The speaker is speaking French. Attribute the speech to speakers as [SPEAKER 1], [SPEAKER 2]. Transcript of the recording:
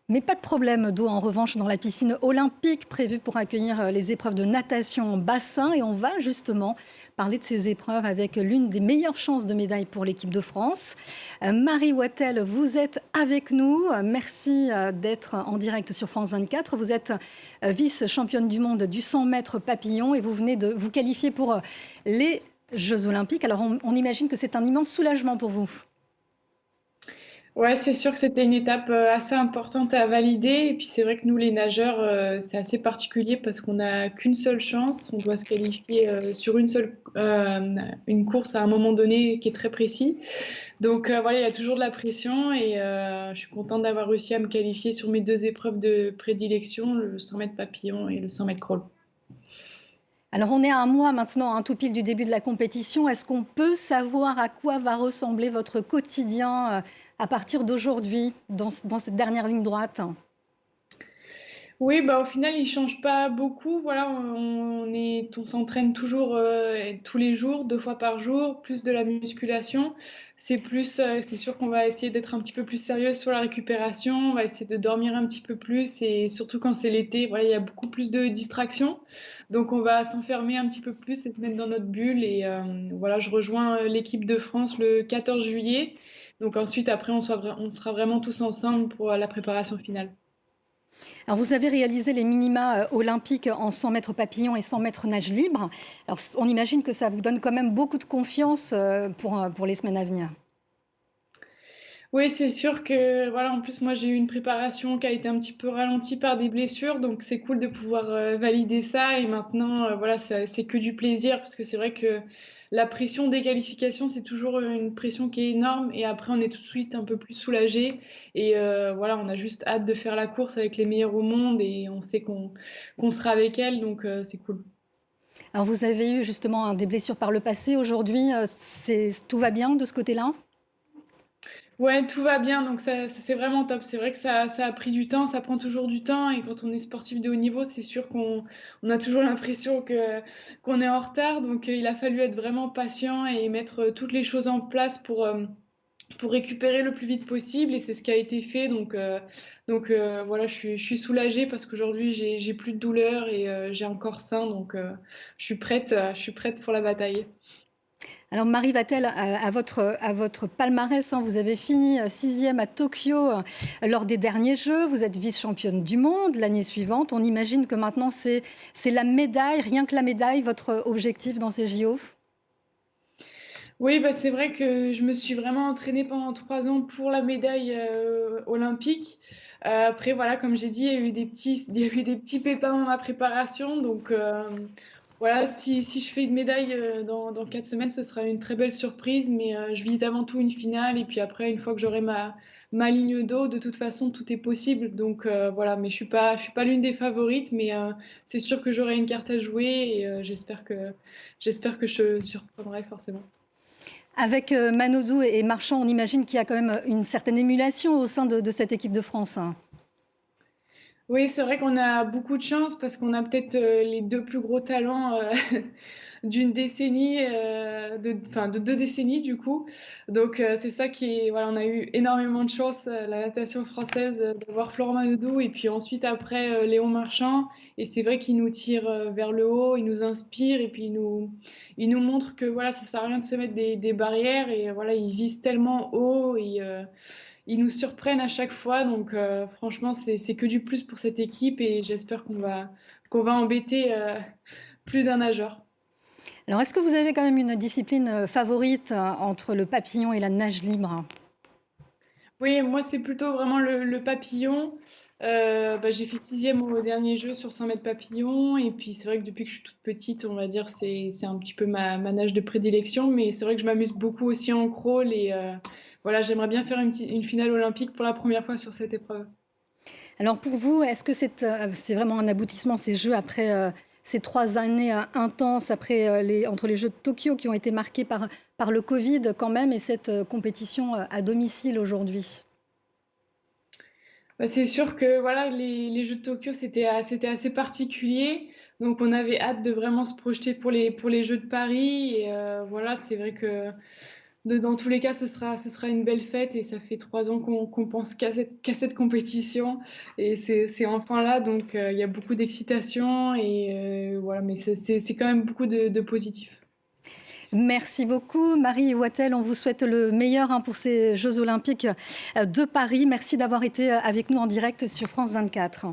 [SPEAKER 1] Mais pas de problème d'eau en revanche dans la piscine olympique prévue pour accueillir les épreuves de natation en bassin. Et on va justement parler de ces épreuves avec l'une des meilleures chances de médaille pour l'équipe de France. Marie Wattel, vous êtes avec nous. Merci d'être en direct sur France 24. Vous êtes vice-championne du monde du 100 mètres papillon et vous venez de vous qualifier pour les Jeux olympiques. Alors on imagine que c'est un immense soulagement pour vous.
[SPEAKER 2] Ouais, c'est sûr que c'était une étape assez importante à valider. Et puis c'est vrai que nous, les nageurs, c'est assez particulier parce qu'on n'a qu'une seule chance. On doit se qualifier sur une course à un moment donné qui est très précis. Donc voilà, il y a toujours de la pression et je suis contente d'avoir réussi à me qualifier sur mes deux épreuves de prédilection, le 100 mètres papillon et le 100 mètres crawl.
[SPEAKER 1] Alors on est à un mois maintenant, tout pile du début de la compétition. Est-ce qu'on peut savoir à quoi va ressembler votre quotidien à partir d'aujourd'hui, dans cette dernière ligne droite?
[SPEAKER 2] Oui, bah, au final, il change pas beaucoup. Voilà, on s'entraîne toujours tous les jours, 2 fois par jour, plus de la musculation. C'est sûr qu'on va essayer d'être un petit peu plus sérieux sur la récupération. On va essayer de dormir un petit peu plus et surtout quand c'est l'été, voilà, il y a beaucoup plus de distractions. Donc, on va s'enfermer un petit peu plus et se mettre dans notre bulle. Et voilà, je rejoins l'équipe de France le 14 juillet. Donc ensuite, après, on sera vraiment tous ensemble pour la préparation finale.
[SPEAKER 1] Alors vous avez réalisé les minima olympiques en 100 mètres papillon et 100 mètres nage libre. Alors on imagine que ça vous donne quand même beaucoup de confiance pour les semaines à venir.
[SPEAKER 2] Oui, c'est sûr que voilà, en plus moi j'ai eu une préparation qui a été un petit peu ralentie par des blessures, donc c'est cool de pouvoir valider ça et maintenant voilà, c'est que du plaisir parce que c'est vrai que la pression des qualifications, c'est toujours une pression qui est énorme et après on est tout de suite un peu plus soulagé et voilà, on a juste hâte de faire la course avec les meilleurs au monde et on sait qu'on sera avec elles, donc c'est cool.
[SPEAKER 1] Alors vous avez eu justement des blessures par le passé. Aujourd'hui, tout va bien de ce côté-là?
[SPEAKER 2] Ouais, tout va bien, donc ça, c'est vraiment top. C'est vrai que ça a pris du temps, ça prend toujours du temps, et quand on est sportif de haut niveau, c'est sûr qu'on a toujours l'impression qu'on est en retard. Donc il a fallu être vraiment patient et mettre toutes les choses en place pour récupérer le plus vite possible, et c'est ce qui a été fait. Donc voilà, je suis soulagée parce qu'aujourd'hui j'ai plus de douleur et j'ai un corps sain, donc je suis prête pour la bataille.
[SPEAKER 1] Alors Marie Vatel, à votre palmarès, vous avez fini sixième à Tokyo lors des derniers Jeux. Vous êtes vice-championne du monde l'année suivante. On imagine que maintenant c'est la médaille, rien que la médaille, votre objectif dans ces JO.
[SPEAKER 2] Oui, bah, c'est vrai que je me suis vraiment entraînée pendant 3 ans pour la médaille olympique. Après, voilà, comme j'ai dit, il y a eu des petits pépins dans ma préparation. Donc, voilà, si je fais une médaille dans 4 semaines, ce sera une très belle surprise. Mais je vise avant tout une finale. Et puis après, une fois que j'aurai ma ligne d'eau, de toute façon, tout est possible. Donc, voilà, mais je suis pas l'une des favorites. Mais c'est sûr que j'aurai une carte à jouer. Et j'espère que je surprendrai forcément.
[SPEAKER 1] Avec Manodou et Marchand, on imagine qu'il y a quand même une certaine émulation au sein de cette équipe de France.
[SPEAKER 2] Oui, c'est vrai qu'on a beaucoup de chance parce qu'on a peut-être les deux plus gros talents d'une décennie, enfin de 2 décennies du coup. Donc c'est ça qui est, voilà, on a eu énormément de chance, la natation française, d'avoir Florent Manodou et puis ensuite après Léon Marchand. Et c'est vrai qu'il nous tire vers le haut, il nous inspire et puis il nous montre que voilà, ça sert à rien de se mettre des barrières et voilà, il vise tellement haut et ils nous surprennent à chaque fois, donc franchement, c'est que du plus pour cette équipe et j'espère qu'on va embêter plus d'un nageur.
[SPEAKER 1] Alors, est-ce que vous avez quand même une discipline favorite entre le papillon et la nage libre?
[SPEAKER 2] Oui, moi, c'est plutôt vraiment le papillon. Bah, j'ai fait sixième au dernier jeu sur 100 mètres papillon. Et puis, c'est vrai que depuis que je suis toute petite, on va dire, c'est un petit peu ma nage de prédilection. Mais c'est vrai que je m'amuse beaucoup aussi en crawl. Et voilà, j'aimerais bien faire une finale olympique pour la première fois sur cette épreuve.
[SPEAKER 1] Alors pour vous, est-ce que c'est vraiment un aboutissement ces Jeux après ces 3 années intenses après entre les Jeux de Tokyo qui ont été marqués par le Covid quand même et cette compétition à domicile aujourd'hui?
[SPEAKER 2] Bah, c'est sûr que voilà, les Jeux de Tokyo, c'était assez particulier. Donc, on avait hâte de vraiment se projeter pour les Jeux de Paris. Et voilà, c'est vrai que dans tous les cas, ce sera une belle fête et ça fait 3 ans qu'on pense qu'à cette compétition et c'est enfin là, donc il y a beaucoup d'excitation et voilà, mais c'est quand même beaucoup de positif.
[SPEAKER 1] Merci beaucoup, Marie Wattel. On vous souhaite le meilleur pour ces Jeux Olympiques de Paris. Merci d'avoir été avec nous en direct sur France 24.